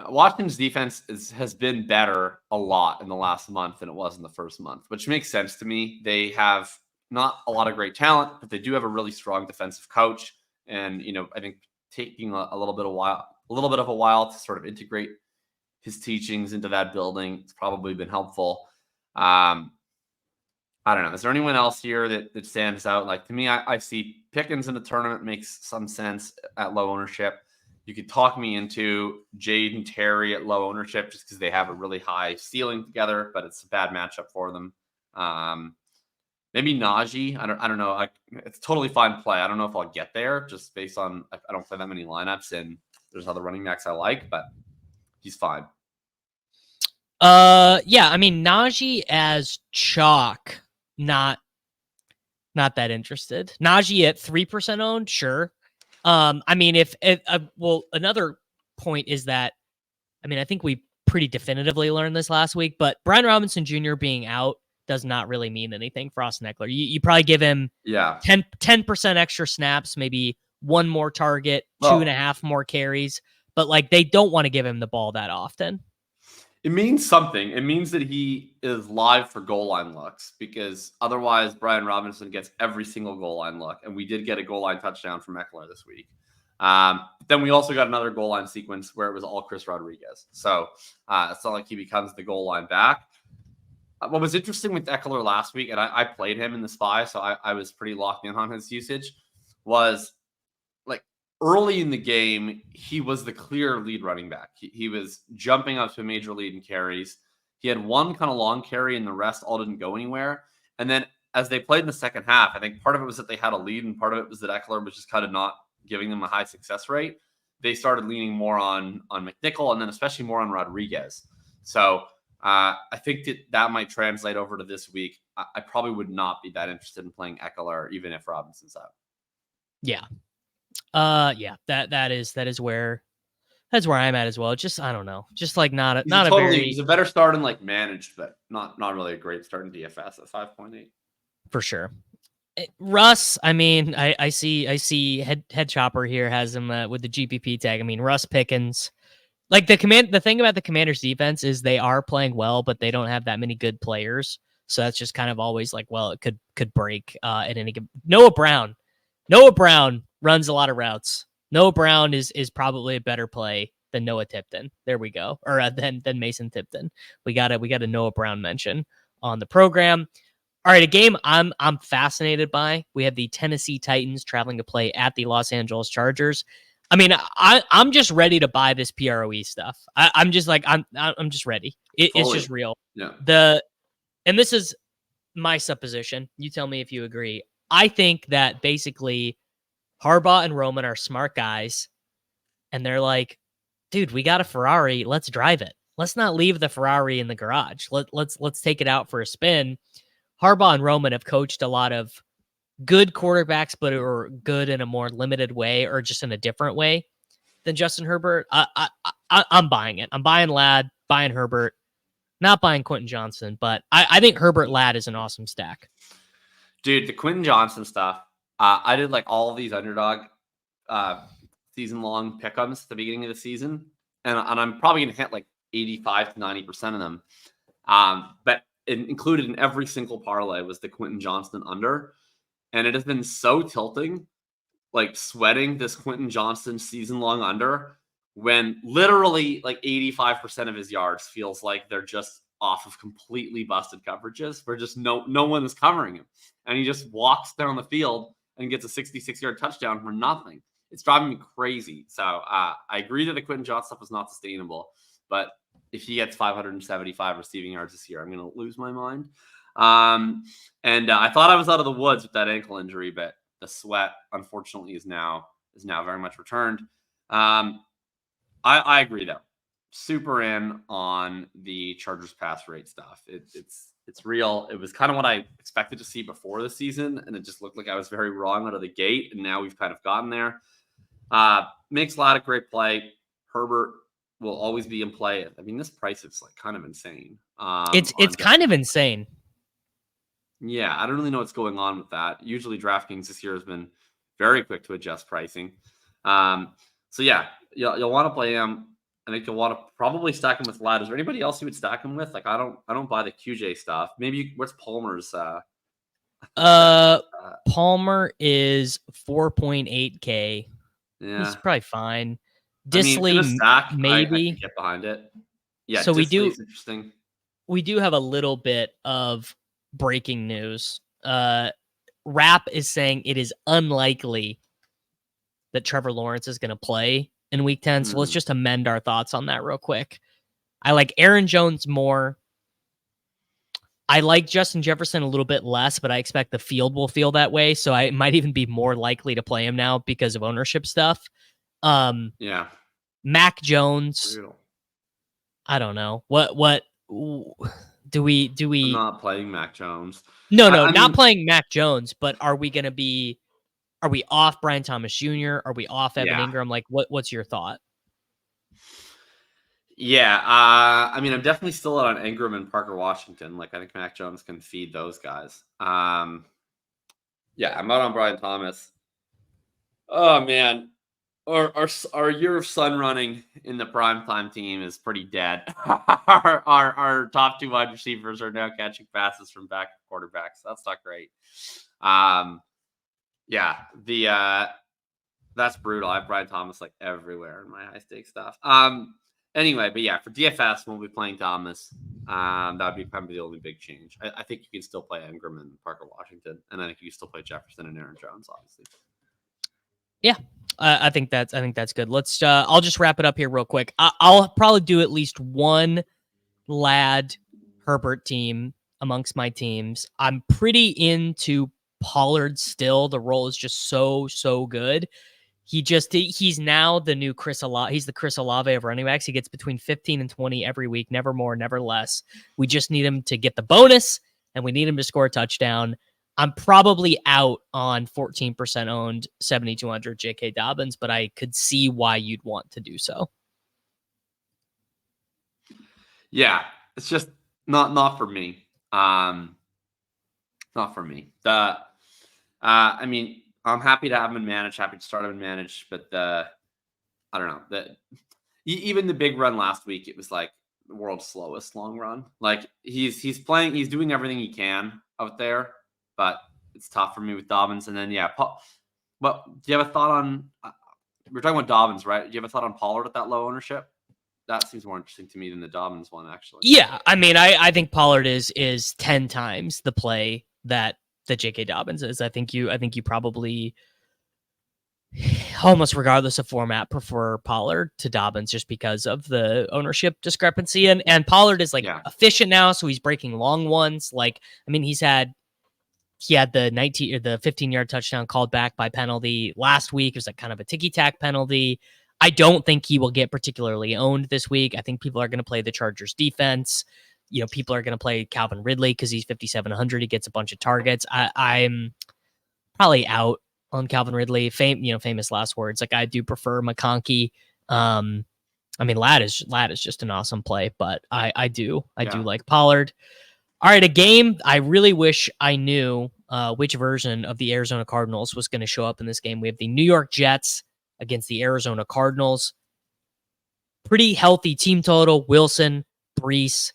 S3: Washington's defense has been better a lot in the last month than it was in the first month, which makes sense to me. They have not a lot of great talent, but they do have a really strong defensive coach. And, I think taking a little bit of a while to sort of integrate his teachings into that building, it's probably been helpful. I don't know. Is there anyone else here that stands out? Like, to me, I see Pickens in the tournament makes some sense at low ownership. You could talk me into Jade and Terry at low ownership just because they have a really high ceiling together, but it's a bad matchup for them. Maybe Najee. I don't know. It's totally fine play. I don't know if I'll get there just based on I don't play that many lineups and there's other running backs I like, but he's fine.
S1: Yeah, I mean Najee as chalk, not that interested. Najee at 3% owned, sure. I mean, if well, another point is that, I mean, I think we pretty definitively learned this last week, but Brian Robinson Jr. being out does not really mean anything for Austin Eckler. You probably give him 10% extra snaps, maybe one more target, 2.5 more carries, but like they don't want to give him the ball that often.
S3: It means something. It means that he is live for goal line looks, because otherwise Brian Robinson gets every single goal line look. And we did get a goal line touchdown from Eckler this week. Then we also got another goal line sequence where it was all Chris Rodriguez. So it's not like he becomes the goal line back. What was interesting with Eckler last week, and I played him in the SPY, so I was pretty locked in on his usage, was like early in the game, he was the clear lead running back. He was jumping up to a major lead in carries. He had one kind of long carry and the rest all didn't go anywhere. And then as they played in the second half, I think part of it was that they had a lead and part of it was that Eckler was just kind of not giving them a high success rate. They started leaning more on McNichol and then especially more on Rodriguez. So I think that might translate over to this week. I probably would not be that interested in playing Eckler even if Robinson's out.
S1: Yeah. Yeah, that is where I'm at as well. Just, I don't know. Just like he's
S3: a better start in like managed, but not really a great start in DFS at 5.8.
S1: For sure. Russ, I mean, I see head chopper here has him with the GPP tag. I mean, Russ Pickens, like the thing about the Commanders defense is they are playing well, but they don't have that many good players. So that's just kind of always like, well, it could break at any given. Noah Brown runs a lot of routes. Noah Brown is probably a better play than Noah Tipton. There we go. Or than Mason Tipton. We got a Noah Brown mention on the program. All right, a game I'm fascinated by. We have the Tennessee Titans traveling to play at the Los Angeles Chargers. I mean, I'm just ready to buy this PROE stuff. I'm just like I'm just ready. It's just real.
S3: Yeah.
S1: And this is my supposition. You tell me if you agree. I think that basically Harbaugh and Roman are smart guys, and they're like, dude, we got a Ferrari. Let's drive it. Let's not leave the Ferrari in the garage. Let's take it out for a spin. Harbaugh and Roman have coached a lot of good quarterbacks, but are good in a more limited way or just in a different way than Justin Herbert. I'm buying it. I'm buying Ladd, buying Herbert, not buying Quentin Johnson, but I think Herbert Ladd is an awesome stack.
S3: Dude, the Quentin Johnson stuff. I did like all of these underdog season-long pick'ems at the beginning of the season, and I'm probably going to hit like 85 to 90% of them. But included in every single parlay was the Quentin Johnson under, and it has been so tilting, like sweating this Quentin Johnson season-long under when literally like 85% of his yards feels like they're just off of completely busted coverages where just no one is covering him. And he just walks down the field and gets a 66-yard touchdown for nothing. It's driving me crazy. So I agree that the Quentin Johnson stuff is not sustainable, but if he gets 575 receiving yards this year, I'm going to lose my mind. And I thought I was out of the woods with that ankle injury, but the sweat, unfortunately, is now very much returned. I agree, though. Super in on the Chargers pass rate stuff. It's real. It was kind of what I expected to see before the season, and it just looked like I was very wrong out of the gate, and now we've kind of gotten there. Makes a lot of great play. Herbert will always be in play. I mean, this price is like kind of insane.
S1: It's kind of insane.
S3: Yeah, I don't really know what's going on with that. Usually DraftKings this year has been very quick to adjust pricing. So yeah, you'll want to play him. I think you'll want to probably stack him with Ladd. Is there anybody else you would stack him with? Like I don't buy the QJ stuff. Maybe what's Palmer's?
S1: Palmer is 4.8K.
S3: Yeah,
S1: he's probably fine.
S3: Disley,
S1: maybe
S3: I get behind it. Yeah,
S1: so
S3: Disley's interesting.
S1: We do have a little bit of breaking news. Rap is saying it is unlikely that Trevor Lawrence is going to play in Week 10. So let's just amend our thoughts on that real quick. I like Aaron Jones more. I like Justin Jefferson a little bit less, but I expect the field will feel that way. So I might even be more likely to play him now because of ownership stuff.
S3: Yeah.
S1: Mac Jones.
S3: Brutal.
S1: I don't know. What do we
S3: I'm not playing Mac Jones.
S1: No,
S3: I
S1: not
S3: mean,
S1: playing Mac Jones, but are we off Brian Thomas Jr.? Are we off Evan
S3: Yeah.
S1: Ingram? Like what's your thought?
S3: Yeah, I mean, I'm definitely still out on Ingram and Parker Washington. Like, I think Mac Jones can feed those guys. Yeah, I'm out on Brian Thomas. Oh man, our year of sun running in the primetime team is pretty dead. our top 2 wide receivers are now catching passes from backup quarterbacks. That's not great. Yeah, that's brutal. I have Brian Thomas like everywhere in my high stakes stuff. Anyway, but yeah, for DFS, we'll be playing Thomas. That'd be probably the only big change. I think you can still play Ingram and Parker Washington, and I think you can still play Jefferson and Aaron Jones, obviously.
S1: Yeah, I think that's good. Let's. I'll just wrap it up here real quick. I'll probably do at least one Lad Herbert team amongst my teams. I'm pretty into Pollard still. The role is just so good. He's now the new Chris Olave. He's the Chris Olave of running backs. He gets between 15 and 20 every week, never more, never less. We just need him to get the bonus, and we need him to score a touchdown. I'm probably out on 14% owned 7,200 J.K. Dobbins, but I could see why you'd want to do so.
S3: Yeah, it's just not for me. Not for me. I mean, I'm happy to have him in manage, happy to start him in manage, but I don't know. Even the big run last week, it was like the world's slowest long run. Like he's doing everything he can out there, but it's tough for me with Dobbins. And then but do you have a thought on? We're talking about Dobbins, right? Do you have a thought on Pollard at that low ownership? That seems more interesting to me than the Dobbins one, actually.
S1: Yeah, I mean, I think Pollard is 10 times the play that J.K. Dobbins is. I think you probably, almost regardless of format, prefer Pollard to Dobbins just because of the ownership discrepancy. And Pollard is efficient now, so he's breaking long ones. Like, I mean, he had the 19 or the 15-yard touchdown called back by penalty last week. It was like kind of a ticky-tack penalty. I don't think he will get particularly owned this week. I think people are going to play the Chargers defense. People are going to play Calvin Ridley because he's 5,700. He gets a bunch of targets. I'm probably out on Calvin Ridley. Famous last words. Like, I do prefer McConkey. I mean, Lad is just an awesome play, but I do like Pollard. All right, a game I really wish I knew which version of the Arizona Cardinals was going to show up in this game. We have the New York Jets against the Arizona Cardinals. Pretty healthy team total. Wilson, Brees,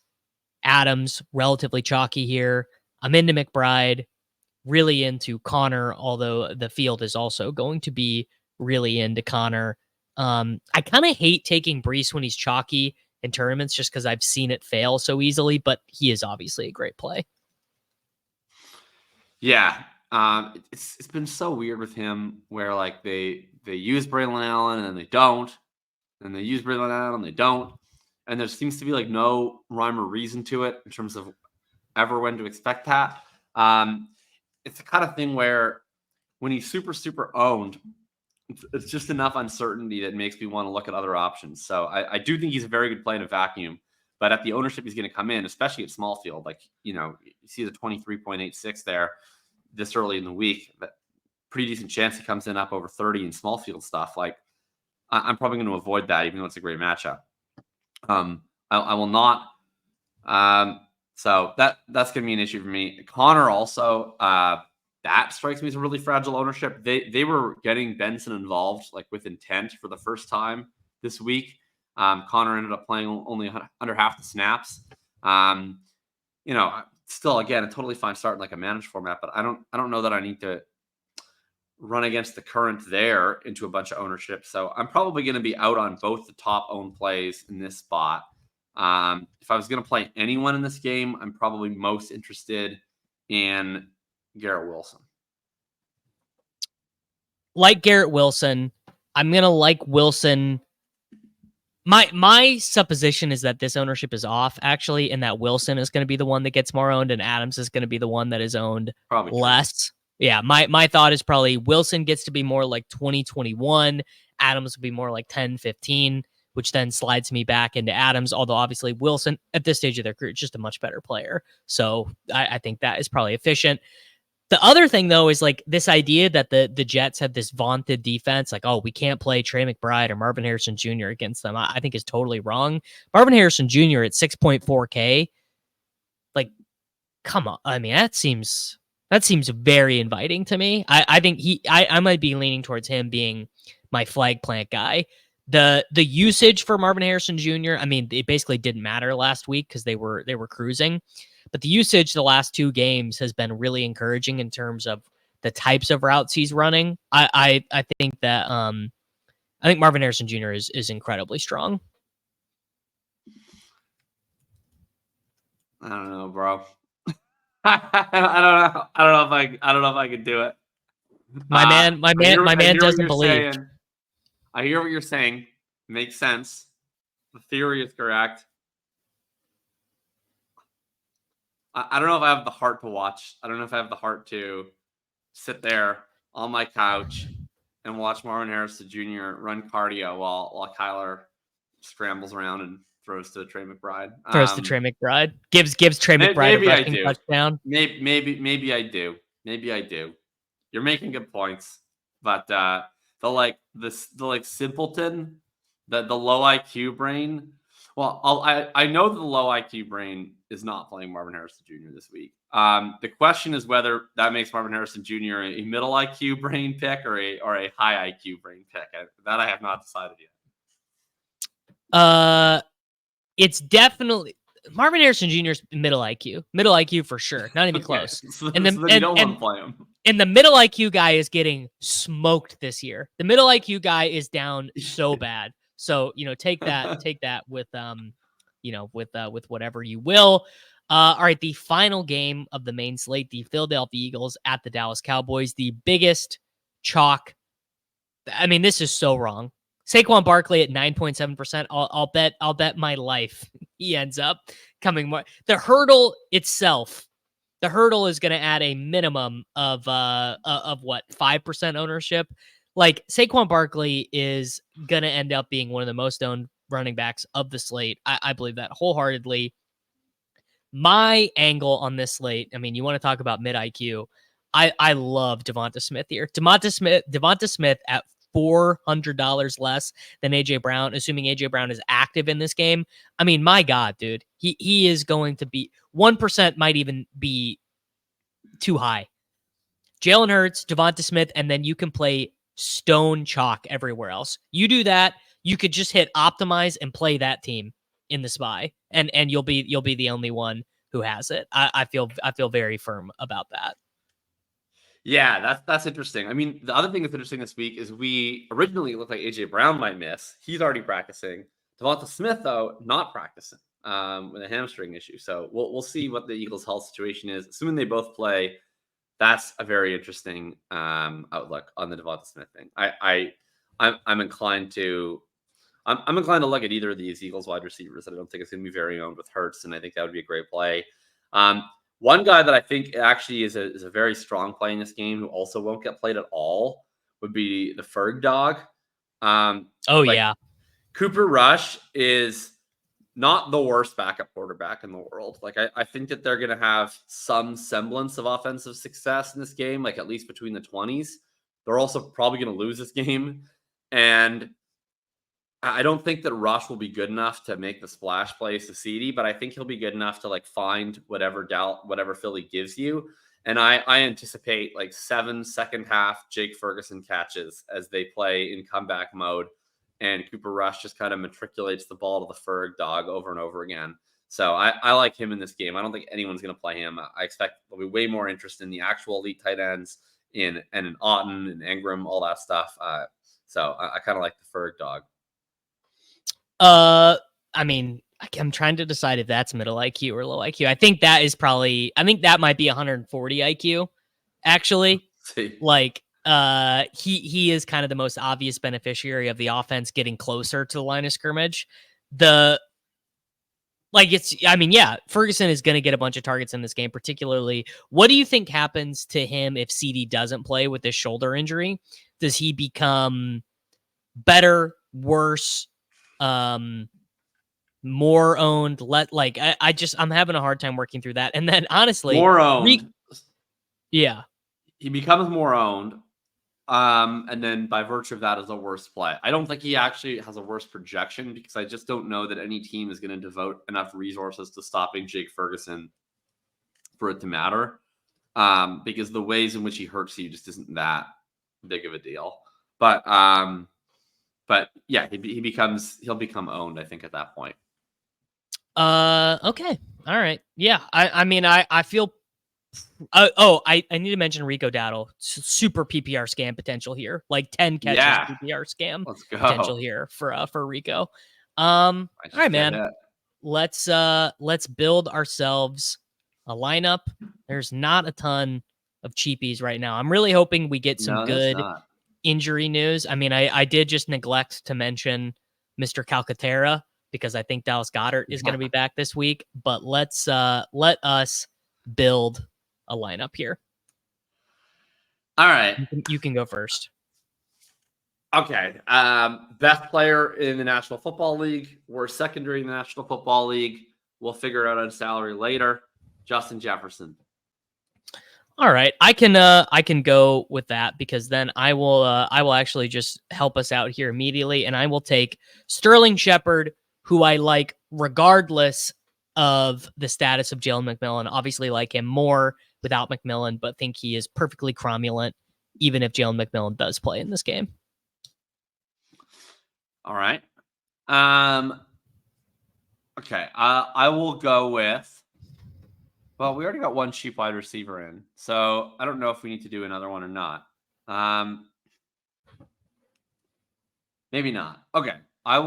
S1: Adams, relatively chalky here. I'm into McBride, really into Connor, although the field is also going to be really into Connor. I kind of hate taking Brees when he's chalky in tournaments just because I've seen it fail so easily, but he is obviously a great play.
S3: Yeah. It's been so weird with him where like they use Braylon Allen and then they don't, and they use Braylon Allen and they don't, and there seems to be like no rhyme or reason to it in terms of ever when to expect that. It's the kind of thing where when he's super owned, it's just enough uncertainty that makes me want to look at other options. So I do think he's a very good play in a vacuum, but at the ownership he's going to come in, especially at small field, like you see the 23.86 there this early in the week, but pretty decent chance he comes in up over 30 in small field stuff. Like I'm probably going to avoid that, even though it's a great matchup. I will not. So that's going to be an issue for me. Connor also, that strikes me as a really fragile ownership. They were getting Benson involved like with intent for the first time this week. Connor ended up playing only under half the snaps. Still, again, a totally fine start in like a managed format, but I don't know that I need to run against the current there into a bunch of ownership. So I'm probably going to be out on both the top owned plays in this spot. If I was going to play anyone in this game, I'm probably most interested in Garrett Wilson.
S1: Like Garrett Wilson, I'm going to like Wilson. My supposition is that this ownership is off, actually, and that Wilson is going to be the one that gets more owned, and Adams is going to be the one that is owned
S3: probably
S1: less. True. Yeah, my thought is probably Wilson gets to be more like 2021. Adams will be more like 10, 15. which then slides me back into Adams. Although obviously Wilson at this stage of their career is just a much better player. So I think that is probably efficient. The other thing, though, is like this idea that the Jets have this vaunted defense, like, oh, we can't play Trey McBride or Marvin Harrison Jr. against them. I think is totally wrong. Marvin Harrison Jr. at 6.4K, like, come on. I mean, that seems very inviting to me. I think I might be leaning towards him being my flag plant guy. The usage for Marvin Harrison Jr., I mean, it basically didn't matter last week because they were cruising. But the usage the last 2 games has been really encouraging in terms of the types of routes he's running. I think that I think Marvin Harrison Jr. is incredibly strong.
S3: I don't know, bro. I don't know if I can do it.
S1: My man doesn't believe.
S3: I hear what you're saying. Makes sense. The theory is correct. I don't know if I have the heart to watch. I don't know if I have the heart to sit there on my couch and watch Marvin Harrison Jr. run cardio while Kyler scrambles around and throws to Trey McBride.
S1: Gives Trey McBride a rushing touchdown.
S3: Maybe I do. Maybe I do. You're making good points, but the simpleton, the low IQ brain. Well, I know that the low IQ brain is not playing Marvin Harrison Jr. this week. The question is whether that makes Marvin Harrison Jr. a middle IQ brain pick or a high IQ brain pick. That I have not decided yet.
S1: It's definitely Marvin Harrison Jr.'s middle IQ for sure, not even close.
S3: And you don't want to play him.
S1: And the middle IQ guy is getting smoked this year. The middle IQ guy is down so bad. So, take that with, with whatever you will. All right. The final game of the main slate, the Philadelphia Eagles at the Dallas Cowboys, the biggest chalk. I mean, this is so wrong. Saquon Barkley at 9.7%. I'll bet my life he ends up coming more. The hurdle itself, is going to add a minimum of what, 5% ownership. Like Saquon Barkley is going to end up being one of the most owned running backs of the slate. I believe that wholeheartedly. My angle on this slate, I mean, you want to talk about mid IQ. I love Devonta Smith here. Devonta Smith at $400 less than AJ Brown, assuming AJ Brown is active in this game. I mean, my God, dude, he is going to be 1%, might even be too high. Jalen Hurts, Devonta Smith, and then you can play stone chalk everywhere else. You do that, you could just hit optimize and play that team in the SPY, and you'll be the only one who has it. I feel very firm about that.
S3: Yeah, that's interesting. I mean, the other thing that's interesting this week is we originally looked like AJ Brown might miss. He's already practicing. Devonta Smith, though, not practicing with a hamstring issue. So we'll see what the Eagles' health situation is. Assuming they both play, that's a very interesting outlook on the Devonta Smith thing. I'm inclined to look at either of these Eagles wide receivers. I don't think it's going to be very owned with Hurts, and I think that would be a great play. One guy that I think actually is a very strong play in this game who also won't get played at all would be the Ferg dog.
S1: Yeah.
S3: Cooper Rush is not the worst backup quarterback in the world. Like I think that they're going to have some semblance of offensive success in this game, like at least between the 20s. They're also probably going to lose this game. And I don't think that Rush will be good enough to make the splash plays to CD, but I think he'll be good enough to like find whatever Philly gives you. And I anticipate like 7 second half Jake Ferguson catches as they play in comeback mode, and Cooper Rush just kind of matriculates the ball to the Ferg dog over and over again. So I like him in this game. I don't think anyone's going to play him. I expect there'll be way more interest in the actual elite tight ends in Otton and Ingram, all that stuff. So I kind of like the Ferg dog.
S1: I mean, I'm trying to decide if that's middle IQ or low IQ. I think that might be 140 IQ, actually. Like, he is kind of the most obvious beneficiary of the offense getting closer to the line of scrimmage. Ferguson is going to get a bunch of targets in this game, particularly. What do you think happens to him if CD doesn't play with this shoulder injury? Does he become better, worse? more owned. I'm having a hard time working through that. And then honestly,
S3: more owned.
S1: Yeah,
S3: he becomes more owned. And then by virtue of that is a worse play. I don't think he actually has a worse projection because I just don't know that any team is going to devote enough resources to stopping Jake Ferguson for it to matter. Because the ways in which he hurts you just isn't that big of a deal. But yeah, he'll become owned, I think, at that point.
S1: Okay. All right. Yeah. I feel. I need to mention Rico Dowdle. Super PPR scam potential here. Like 10 catches PPR scam potential here for Rico. All right, man. Let's build ourselves a lineup. There's not a ton of cheapies right now. I'm really hoping we get some good injury news. I mean, I did just neglect to mention Mr. Calcaterra because I think Dallas Goedert is going to be back this week. But let us build a lineup here.
S3: All right.
S1: You can go first.
S3: Okay. Best player in the National Football League. We're secondary in the National Football League. We'll figure out on salary later. Justin Jefferson.
S1: All right. I can go with that because then I will actually just help us out here immediately, and I will take Sterling Shepard, who I like regardless of the status of Jalen McMillan. Obviously like him more without McMillan, but think he is perfectly cromulent, even if Jalen McMillan does play in this game.
S3: All right. Okay. I will go with, well, we already got one cheap wide receiver in, so I don't know if we need to do another one or not. Maybe not. Okay. I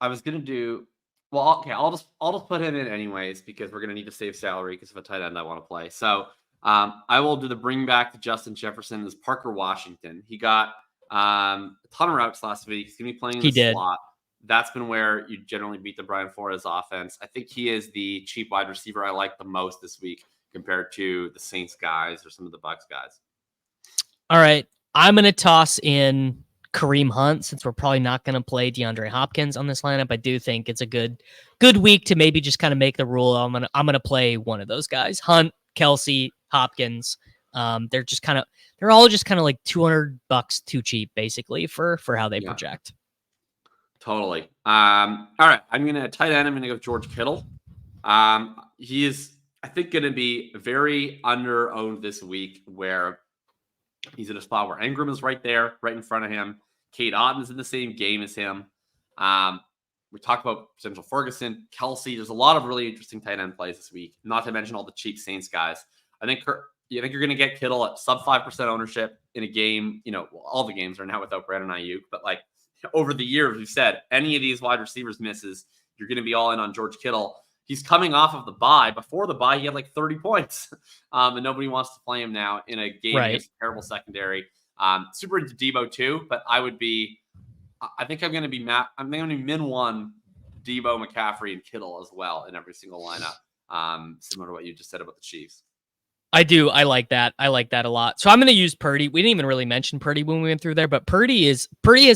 S3: was going to do, well, okay, I'll just put him in anyways because we're going to need to save salary because of a tight end I want to play. So I will do the bring back to Justin Jefferson is Parker Washington. He got a ton of routes last week. He's going to be playing in the slot. That's been where you generally beat the Brian Flores offense. I think he is the cheap wide receiver I like the most this week compared to the Saints guys or some of the Bucs guys.
S1: All right. I'm going to toss in Kareem Hunt since we're probably not going to play DeAndre Hopkins on this lineup. I do think it's a good week to maybe just kind of make the rule. I'm going to play one of those guys. Hunt, Kelce, Hopkins. They're all just kind of like $200 too cheap basically for how they project.
S3: Totally. All right. I'm going to tight end. I'm going to go George Kittle. He is, I think, going to be very under-owned this week where he's in a spot where Ingram is right there, right in front of him. Kate Otton's in the same game as him. We talked about potential Ferguson, Kelce. There's a lot of really interesting tight end plays this week, not to mention all the cheap Saints guys. I think you're going to get Kittle at sub 5% ownership in a game. All the games are now without Brandon Ayuk, but like, over the years, we've said any of these wide receivers misses, you're going to be all in on George Kittle. He's coming off of the bye. Before the bye, he had like 30 points, and nobody wants to play him now in a game against a terrible secondary. Super into Deebo too, but I think I'm going to be min one Deebo, McCaffrey, and Kittle as well in every single lineup. Similar to what you just said about the Chiefs.
S1: I do. I like that. I like that a lot. So I'm going to use Purdy. We didn't even really mention Purdy when we went through there, but Purdy has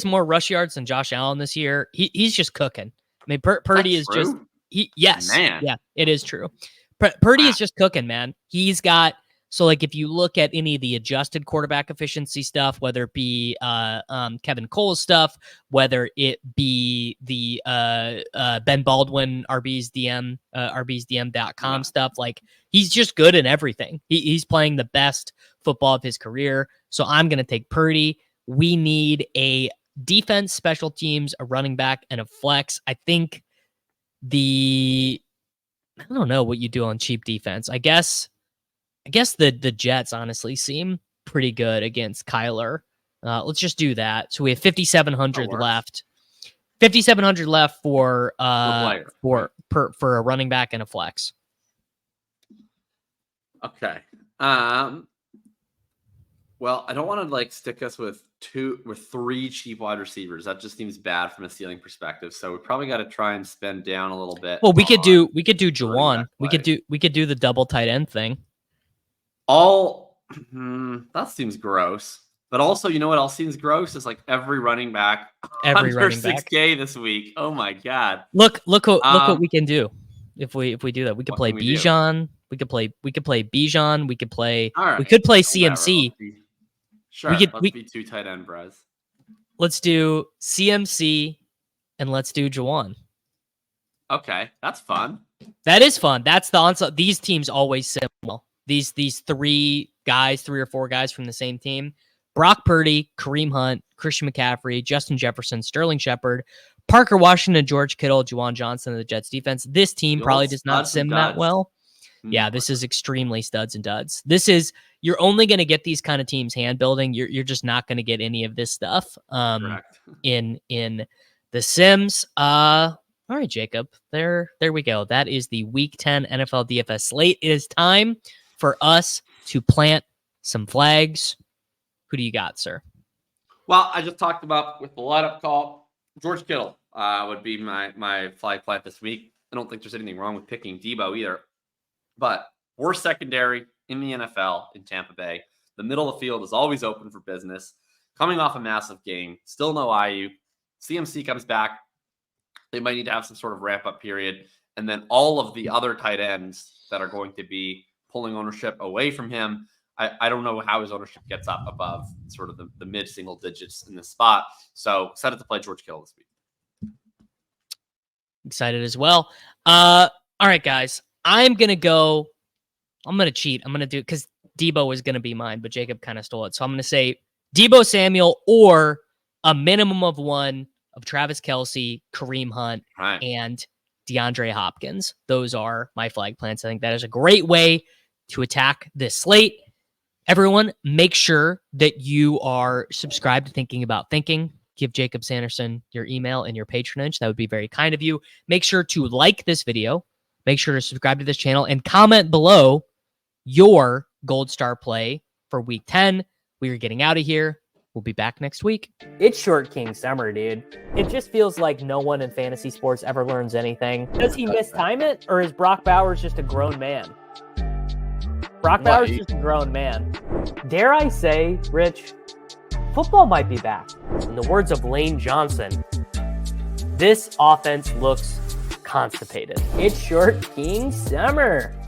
S1: more rush yards than Josh Allen this year. He's just cooking. I mean, Purdy is
S3: true?
S1: Yes.
S3: Man.
S1: Yeah, it is true. Purdy is just cooking, man. He's got, so like if you look at any of the adjusted quarterback efficiency stuff, whether it be Kevin Cole's stuff, whether it be the Ben Baldwin RBsDM.com stuff, like he's just good in everything. He's playing the best football of his career. So I'm going to take Purdy. We need a defense, special teams, a running back, and a flex. I think I don't know what you do on cheap defense. I guess the Jets honestly seem pretty good against Kyler. Let's just do that. So we have 5,700 left. 5,700 left for a running back and a flex.
S3: Okay. Well, I don't want to stick us with three cheap wide receivers. That just seems bad from a ceiling perspective. So we probably got to try and spend down a little bit.
S1: Well, we could do Juwan. We could do the double tight end thing.
S3: That seems gross. But also, you know what else seems gross? Is like every running back
S1: Every
S3: under
S1: running back.
S3: 6K this week. Oh my god!
S1: Look what we can do if we do that. We could play
S3: can we do?
S1: Bijan. We could play Bijan. We could play.
S3: All right.
S1: We could play
S3: Whatever.
S1: CMC.
S3: Sure. Let's be 2 tight end bros.
S1: Let's do CMC and let's do Juwan.
S3: Okay, that's fun.
S1: That is fun. That's the onslaught. These teams always sim well. These 3 or 4 guys from the same team. Brock Purdy, Kareem Hunt, Christian McCaffrey, Justin Jefferson, Sterling Shepard, Parker Washington, George Kittle, Juwan Johnson of the Jets defense. This team probably does not sim that well. Yeah, this is extremely studs and duds. You're only going to get these kind of teams hand building. You're just not going to get any of this stuff in the sims. All right, Jacob. There we go. That is the Week 10 NFL DFS slate. It is time for us to plant some flags. Who do you got, sir?
S3: Well, I just talked about with the lineup call, George Kittle would be my flag plant this week. I don't think there's anything wrong with picking Deebo either. But worst secondary in the NFL in Tampa Bay. The middle of the field is always open for business. Coming off a massive game, still no IU. CMC comes back. They might need to have some sort of wrap-up period. And then all of the other tight ends that are going to be pulling ownership away from him. I don't know how his ownership gets up above sort of the mid-single digits in this spot. So excited to play George Kittle this week.
S1: Excited as well. All right, guys. I'm going to cheat. I'm going to do it because Deebo is going to be mine, but Jacob kind of stole it. So I'm going to say Deebo Samuel or a minimum of 1 of Travis Kelce, Kareem Hunt, and DeAndre Hopkins. Those are my flag plants. I think that is a great way to attack this slate. Everyone, make sure that you are subscribed to Thinking About Thinking. Give Jakob Sanderson your email and your patronage. That would be very kind of you. Make sure to like this video. Make sure to subscribe to this channel and comment below your gold star play for Week 10. We are getting out of here. We'll be back next week.
S2: It's Short King Summer, dude. It just feels like no one in fantasy sports ever learns anything. Does he mistime it, or is Brock Bowers just a grown man? Brock Bowers is just a grown man. Dare I say, Rich, football might be back. In the words of Lane Johnson, this offense looks constipated. It's Short King Summer.